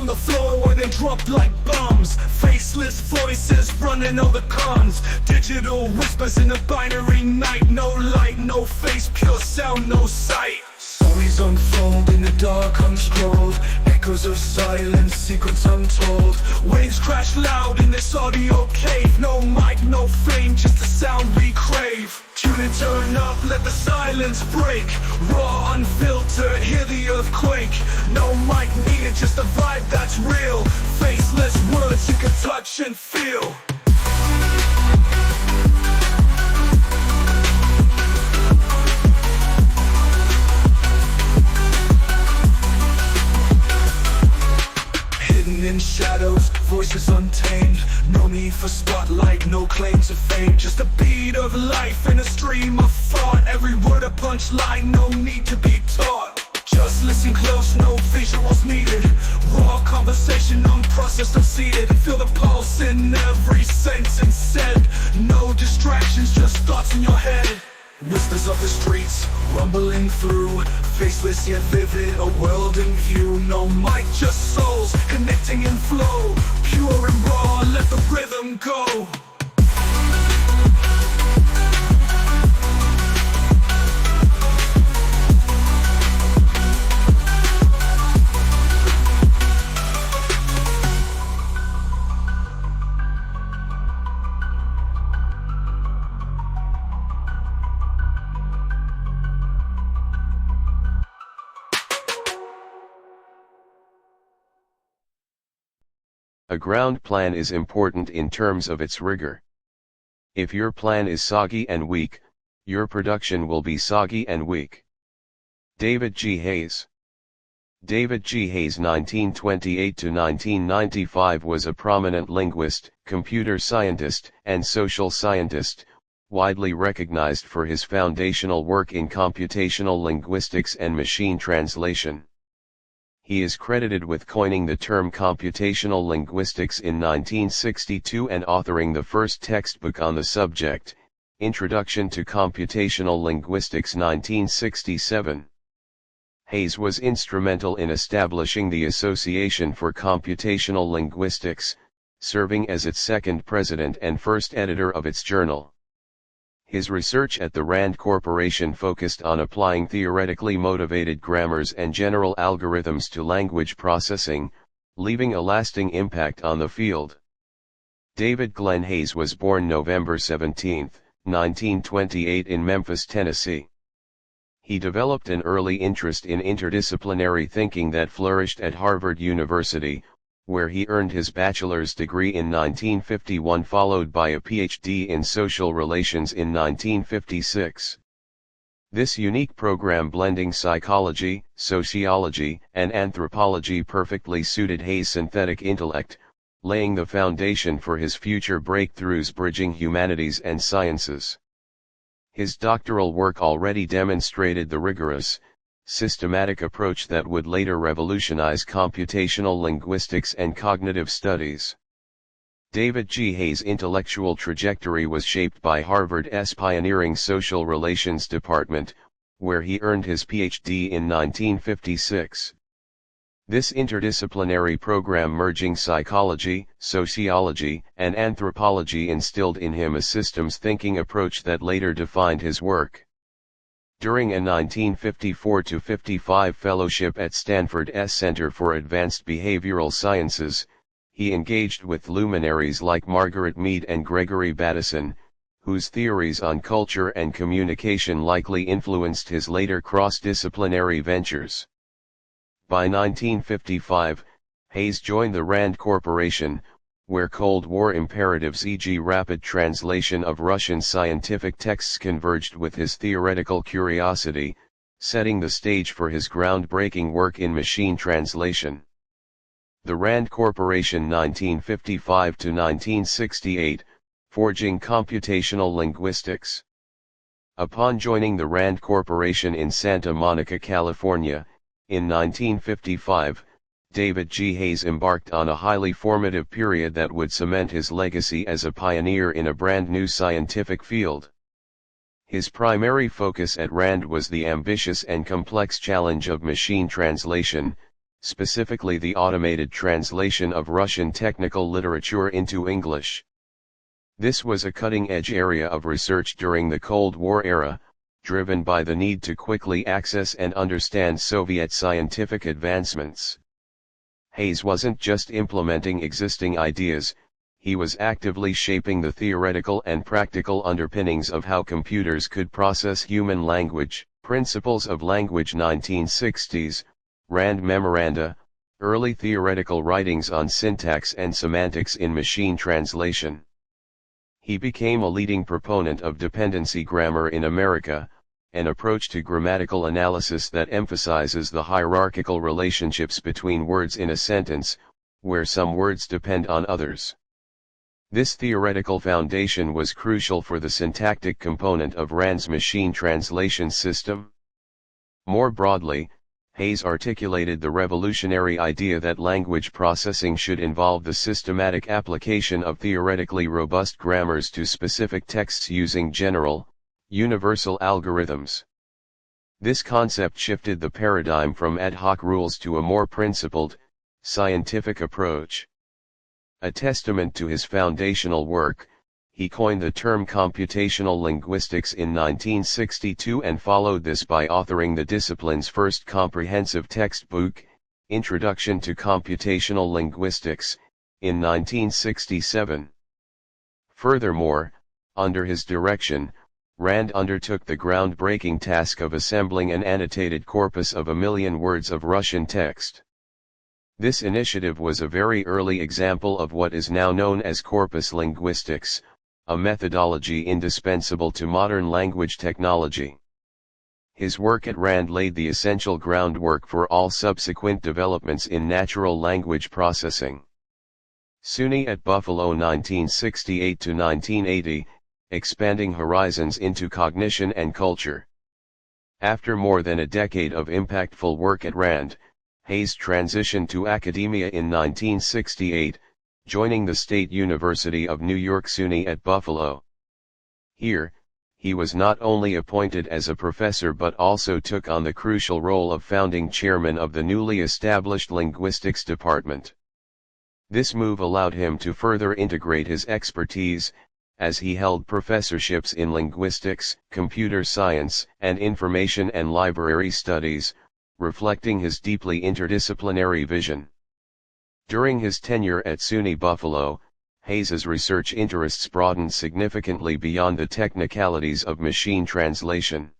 the floor where they drop like bombs. Faceless voices running all the cons. Digital whispers in the binary night. No light, no face, pure sound, no sight. Stories unfold in the dark unscrolled. Echoes of silence, secrets untold. Waves crash loud in this audio cave. No mic, no fame, just the sound we crave. Tune and turn up, let the silence break. Raw, unfiltered, hear the earthquake. No mic needed, just a vibe that's real. Faceless words you can touch and feel. In shadows, voices untamed. No need for spotlight, no claim to fame. Just a beat of life in a stream of thought. Every word a punchline, no need to be taught. Just listen close, no visuals needed. Raw conversation, unprocessed, unseated. Feel the pulse in every sentence said. No distractions, just thoughts in your head. Whispers of the streets, rumbling through. Faceless yet vivid, a world in view. No mic, just souls, connecting in flow. Pure and raw, let the rhythm go. A ground plan is important in terms of its rigor. If your plan is soggy and weak, your production will be soggy and weak. David G. Hayes. David G. Hayes (1928–1995) was a prominent linguist, computer scientist, and social scientist, widely recognized for his foundational work in computational linguistics and machine translation. He is credited with coining the term computational linguistics in 1962 and authoring the first textbook on the subject, Introduction to Computational Linguistics 1967. Hayes was instrumental in establishing the Association for Computational Linguistics, serving as its second president and first editor of its journal. His research at the Rand Corporation focused on applying theoretically motivated grammars and general algorithms to language processing, leaving a lasting impact on the field. David Glenn Hayes was born November 17, 1928 in Memphis, Tennessee. He developed an early interest in interdisciplinary thinking that flourished at Harvard University, where he earned his bachelor's degree in 1951 followed by a PhD in social relations in 1956. This unique program blending psychology, sociology, and anthropology perfectly suited Hayes' synthetic intellect, laying the foundation for his future breakthroughs bridging humanities and sciences. His doctoral work already demonstrated the rigorous, systematic approach that would later revolutionize computational linguistics and cognitive studies. David G. Hayes' intellectual trajectory was shaped by Harvard's pioneering social relations department, where he earned his PhD in 1956. This interdisciplinary program merging psychology, sociology, and anthropology instilled in him a systems thinking approach that later defined his work. During a 1954-55 fellowship at Stanford's Center for Advanced Behavioral Sciences, he engaged with luminaries like Margaret Mead and Gregory Bateson, whose theories on culture and communication likely influenced his later cross-disciplinary ventures. By 1955, Hayes joined the Rand Corporation, where Cold War imperatives e.g. rapid translation of Russian scientific texts converged with his theoretical curiosity, setting the stage for his groundbreaking work in machine translation. The Rand Corporation 1955–1968, Forging Computational Linguistics. Upon joining the Rand Corporation in Santa Monica, California, in 1955, David G. Hayes embarked on a highly formative period that would cement his legacy as a pioneer in a brand new scientific field. His primary focus at Rand was the ambitious and complex challenge of machine translation, specifically the automated translation of Russian technical literature into English. This was a cutting-edge area of research during the Cold War era, driven by the need to quickly access and understand Soviet scientific advancements. Hayes wasn't just implementing existing ideas, he was actively shaping the theoretical and practical underpinnings of how computers could process human language. Principles of Language 1960s, Rand Memoranda, Early Theoretical Writings on Syntax and Semantics in Machine Translation. He became a leading proponent of dependency grammar in America, an approach to grammatical analysis that emphasizes the hierarchical relationships between words in a sentence, where some words depend on others. This theoretical foundation was crucial for the syntactic component of Rand's machine translation system. More broadly, Hayes articulated the revolutionary idea that language processing should involve the systematic application of theoretically robust grammars to specific texts using general, universal algorithms. This concept shifted the paradigm from ad hoc rules to a more principled, scientific approach. A testament to his foundational work, he coined the term computational linguistics in 1962 and followed this by authoring the discipline's first comprehensive textbook, Introduction to Computational Linguistics, in 1967. Furthermore, under his direction, Rand undertook the groundbreaking task of assembling an annotated corpus of 1 million words of Russian text. This initiative was a very early example of what is now known as corpus linguistics, a methodology indispensable to modern language technology. His work at Rand laid the essential groundwork for all subsequent developments in natural language processing. SUNY at Buffalo 1968–1980, Expanding Horizons into Cognition and Culture. After more than a decade of impactful work at Rand, Hayes transitioned to academia in 1968, joining the State University of New York SUNY at Buffalo. Here, he was not only appointed as a professor but also took on the crucial role of founding chairman of the newly established linguistics department. This move allowed him to further integrate his expertise, as he held professorships in linguistics, computer science, and information and library studies, reflecting his deeply interdisciplinary vision. During his tenure at SUNY Buffalo, Hayes's research interests broadened significantly beyond the technicalities of machine translation.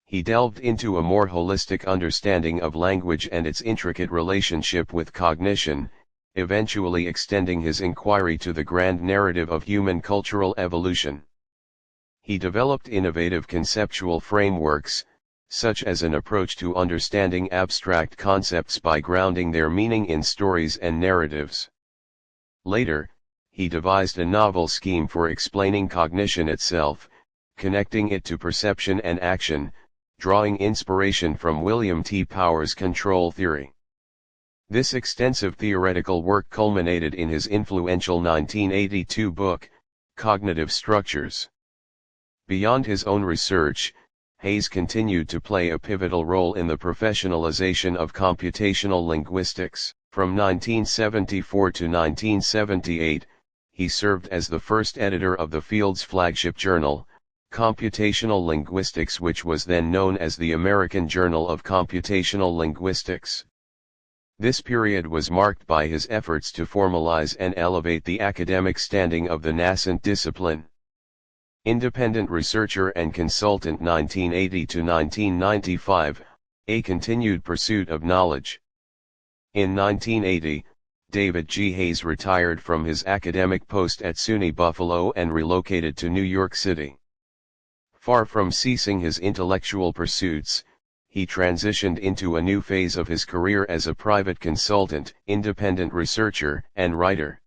He delved into a more holistic understanding of language and its intricate relationship with cognition, eventually extending his inquiry to the grand narrative of human cultural evolution. He developed innovative conceptual frameworks, such as an approach to understanding abstract concepts by grounding their meaning in stories and narratives. Later, he devised a novel scheme for explaining cognition itself, connecting it to perception and action, drawing inspiration from William T. Powers' control theory. This extensive theoretical work culminated in his influential 1982 book, Cognitive Structures. Beyond his own research, Hayes continued to play a pivotal role in the professionalization of computational linguistics. From 1974 to 1978, he served as the first editor of the field's flagship journal, Computational Linguistics, which was then known as the American Journal of Computational Linguistics. This period was marked by his efforts to formalize and elevate the academic standing of the nascent discipline. Independent researcher and consultant 1980 to 1995, a continued pursuit of knowledge. In 1980, David G. Hayes retired from his academic post at SUNY Buffalo and relocated to New York City. Far from ceasing his intellectual pursuits, he transitioned into a new phase of his career as a private consultant, independent researcher, and writer.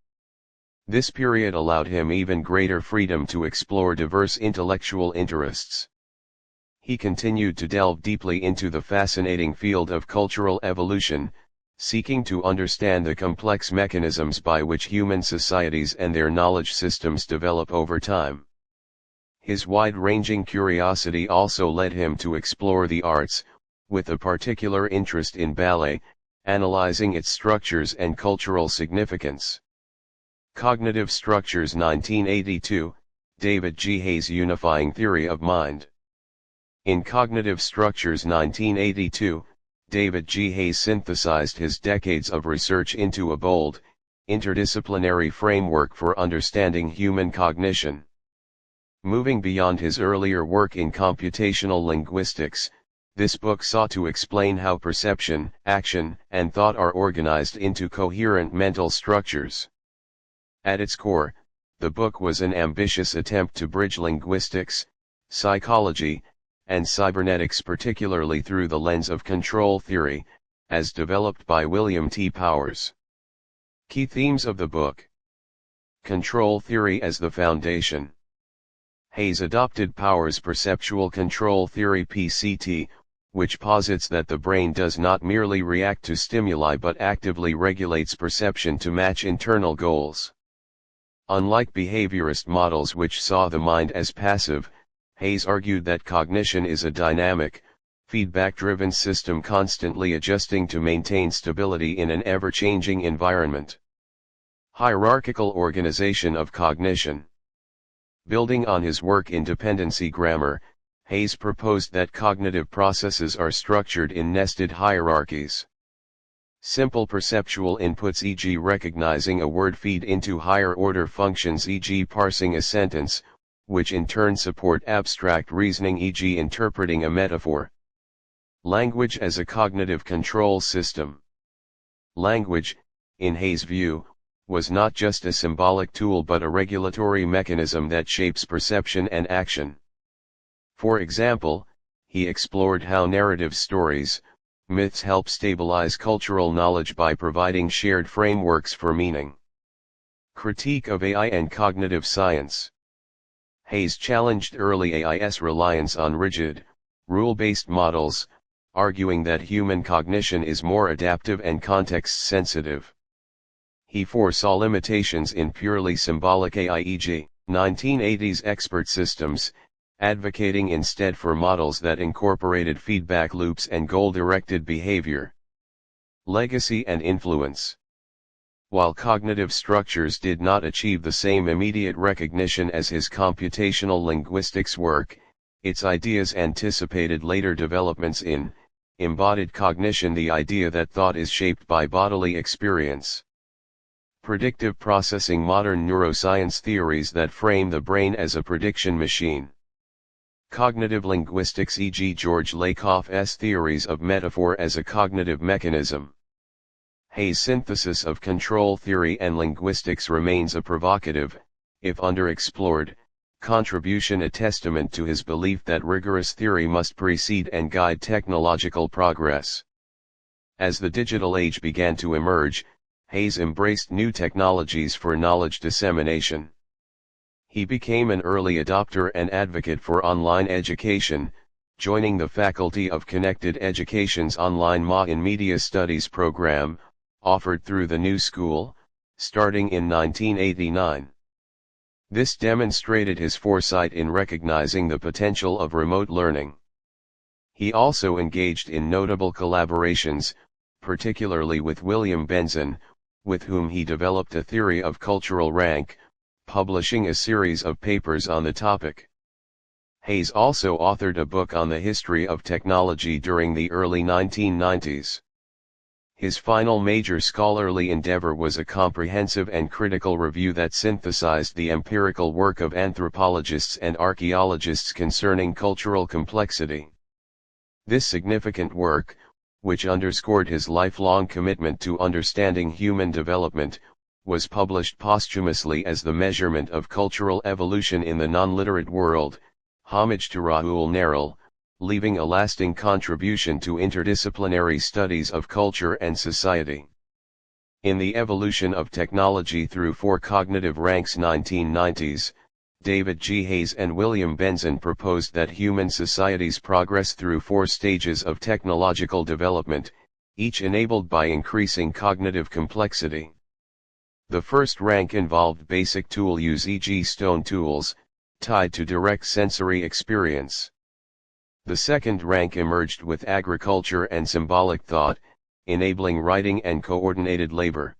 This period allowed him even greater freedom to explore diverse intellectual interests. He continued to delve deeply into the fascinating field of cultural evolution, seeking to understand the complex mechanisms by which human societies and their knowledge systems develop over time. His wide-ranging curiosity also led him to explore the arts, with a particular interest in ballet, analyzing its structures and cultural significance. Cognitive Structures 1982, David G. Hayes Unifying Theory of Mind. In Cognitive Structures 1982, David G. Hayes synthesized his decades of research into a bold, interdisciplinary framework for understanding human cognition. Moving beyond his earlier work in computational linguistics, this book sought to explain how perception, action, and thought are organized into coherent mental structures. At its core, the book was an ambitious attempt to bridge linguistics, psychology, and cybernetics, particularly through the lens of control theory, as developed by William T. Powers. Key themes of the book: control theory as the foundation. Hayes adopted Powers' perceptual control theory (PCT), which posits that the brain does not merely react to stimuli but actively regulates perception to match internal goals. Unlike behaviorist models which saw the mind as passive, Hayes argued that cognition is a dynamic, feedback-driven system constantly adjusting to maintain stability in an ever-changing environment. Hierarchical organization of cognition. Building on his work in dependency grammar, Hayes proposed that cognitive processes are structured in nested hierarchies. Simple perceptual inputs, e.g. recognizing a word, feed into higher-order functions, e.g. parsing a sentence, which in turn support abstract reasoning, e.g. interpreting a metaphor. Language as a cognitive control system. Language, in Hayes' view, was not just a symbolic tool but a regulatory mechanism that shapes perception and action. For example, he explored how narrative stories, myths help stabilize cultural knowledge by providing shared frameworks for meaning. Critique of AI and cognitive science. Hayes challenged early AI's reliance on rigid, rule-based models, arguing that human cognition is more adaptive and context-sensitive. He foresaw limitations in purely symbolic AI, e.g., 1980s expert systems, advocating instead for models that incorporated feedback loops and goal-directed behavior. Legacy and influence. While cognitive structures did not achieve the same immediate recognition as his computational linguistics work, its ideas anticipated later developments in embodied cognition, the idea that thought is shaped by bodily experience. Predictive processing, modern neuroscience theories that frame the brain as a prediction machine. Cognitive linguistics, e.g. George Lakoff's theories of metaphor as a cognitive mechanism. Hayes' synthesis of control theory and linguistics remains a provocative, if underexplored, contribution, a testament to his belief that rigorous theory must precede and guide technological progress. As the digital age began to emerge, Hayes embraced new technologies for knowledge dissemination. He became an early adopter and advocate for online education, joining the faculty of Connected Education's online in Media Studies program, offered through the New School, starting in 1989. This demonstrated his foresight in recognizing the potential of remote learning. He also engaged in notable collaborations, particularly with William Benson, with whom he developed a theory of cultural rank, publishing a series of papers on the topic. Hayes also authored a book on the history of technology during the early 1990s. His final major scholarly endeavor was a comprehensive and critical review that synthesized the empirical work of anthropologists and archaeologists concerning cultural complexity. This significant work, which underscored his lifelong commitment to understanding human development, was published posthumously as The Measurement of Cultural Evolution in the Non-Literate World, homage to Raoul Nerel, leaving a lasting contribution to interdisciplinary studies of culture and society. In The Evolution of Technology Through Four Cognitive Ranks 1990s, David G. Hayes and William Benson proposed that human societies progress through four stages of technological development, each enabled by increasing cognitive complexity. The first rank involved basic tool use, e.g. stone tools, tied to direct sensory experience. The second rank emerged with agriculture and symbolic thought, enabling writing and coordinated labor.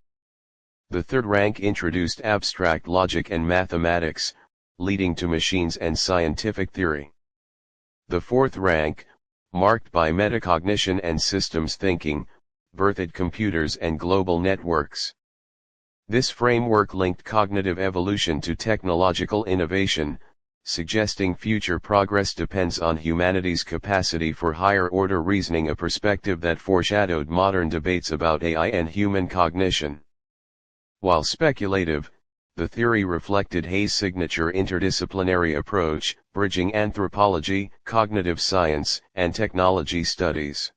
The third rank introduced abstract logic and mathematics, leading to machines and scientific theory. The fourth rank, marked by metacognition and systems thinking, birthed computers and global networks. This framework linked cognitive evolution to technological innovation, suggesting future progress depends on humanity's capacity for higher-order reasoning, a perspective that foreshadowed modern debates about AI and human cognition. While speculative, the theory reflected Hayes' signature interdisciplinary approach, bridging anthropology, cognitive science, and technology studies.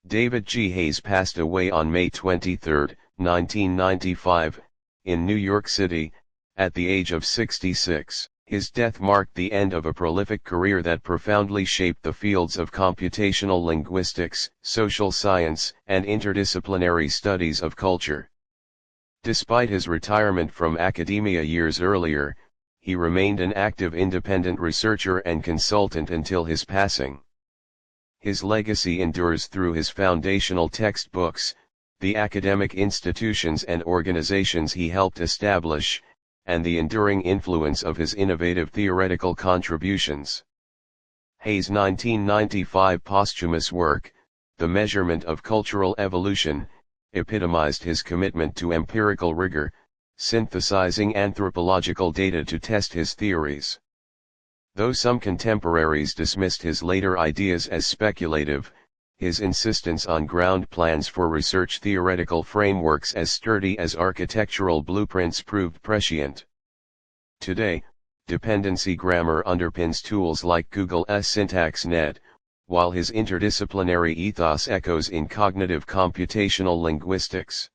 David G. Hayes passed away on May 23, 1995, in New York City, at the age of 66. His death marked the end of a prolific career that profoundly shaped the fields of computational linguistics, social science, and interdisciplinary studies of culture. Despite his retirement from academia years earlier, he remained an active independent researcher and consultant until his passing. His legacy endures through his foundational textbooks, the academic institutions and organizations he helped establish, and the enduring influence of his innovative theoretical contributions. Hayes' 1995 posthumous work, The Measurement of Cultural Evolution, epitomized his commitment to empirical rigor, synthesizing anthropological data to test his theories. Though some contemporaries dismissed his later ideas as speculative, his insistence on ground plans for research theoretical frameworks as sturdy as architectural blueprints proved prescient. Today, dependency grammar underpins tools like Google's SyntaxNet, while his interdisciplinary ethos echoes in cognitive computational linguistics.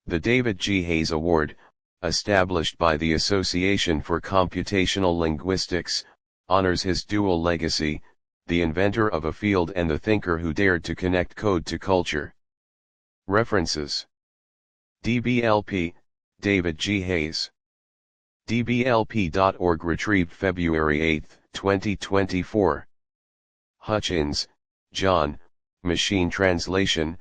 The David G. Hayes Award, established by the Association for Computational Linguistics, honors his dual legacy, the inventor of a field and the thinker who dared to connect code to culture. References: DBLP, David G. Hayes. DBLP.org, retrieved February 8, 2024. Hutchins, John, Machine Translation,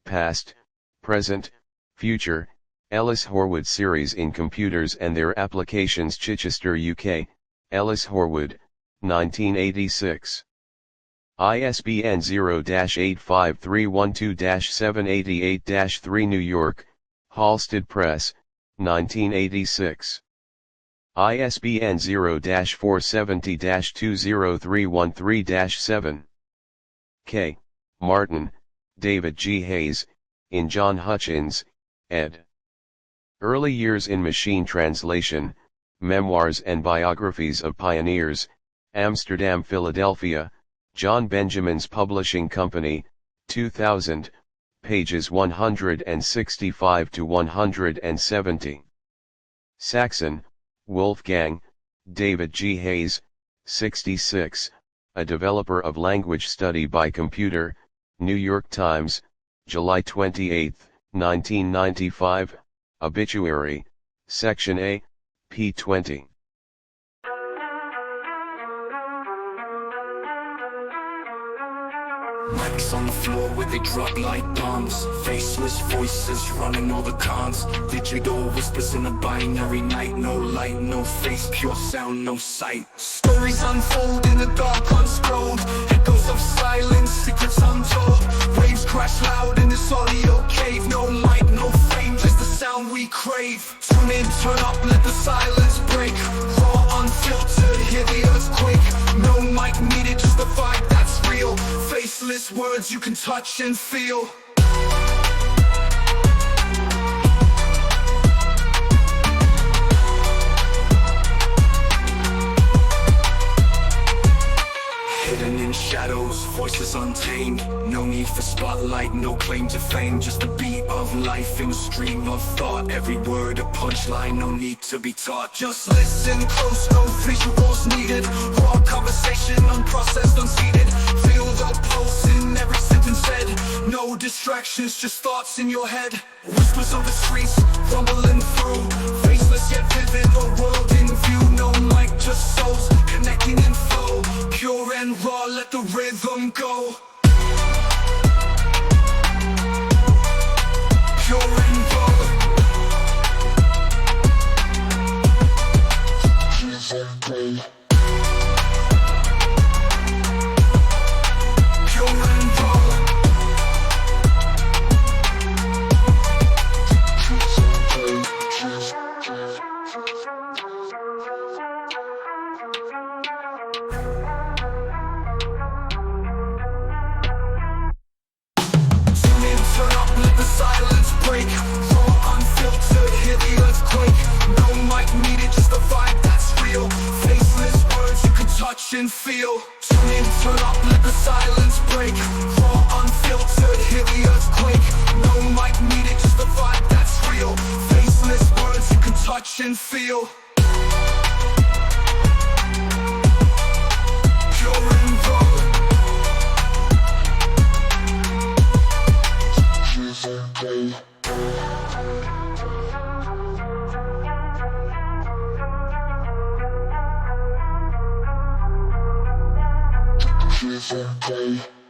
Past, Present, Future, Ellis Horwood Series in Computers and Their Applications, Chichester, UK, Ellis Horwood, 1986. ISBN 0-85312-788-3, New York, Halstead Press, 1986. ISBN 0-470-20313-7. K. Martin, David G. Hayes, in John Hutchins, ed. Early Years in Machine Translation, Memoirs and Biographies of Pioneers, Amsterdam, Philadelphia, John Benjamin's Publishing Company, 2000, pages 165 to 170. Saxon, Wolfgang, David G. Hayes, 66, a developer of language study by computer, New York Times, July 28, 1995, Obituary, Section A, p. 20. Mics on the floor where they drop like bombs. Faceless voices running all the cons. Digital whispers in a binary night. No light, no face, pure sound, no sight. Stories unfold in the dark, unscrolled. Echoes of silence, secrets untold. Waves crash loud in this audio cave. No light, no fame, just the sound we crave. Tune in, turn up, let the silence break. Raw, unfiltered, hear the earthquake. No mic needed, just the vibe that's real. Faceless words you can touch and feel. Hidden in shadows, voices untamed. No need for spotlight, no claim to fame. Just the beat of life in a stream of thought. Every word a punchline, no need to be taught. Just listen close, no visuals needed. Raw conversation, unprocessed, unseated. Feel the pulse in every sentence said. No distractions, just thoughts in your head. Whispers of the streets, rumbling through. Faceless yet vivid, a world in view. No mic, just souls, connecting in flow. Pure and raw, let the rhythm go. Tune in, turn up, let the silence break. Raw, unfiltered, hear the earthquake. No mic needed, just a vibe that's real. Faceless words you can touch and feel. Tune in, turn up, let the silence break. Raw, unfiltered, hear the earthquake. No mic needed, just a vibe that's real. Faceless words you can touch and feel. Pure and raw. Okay.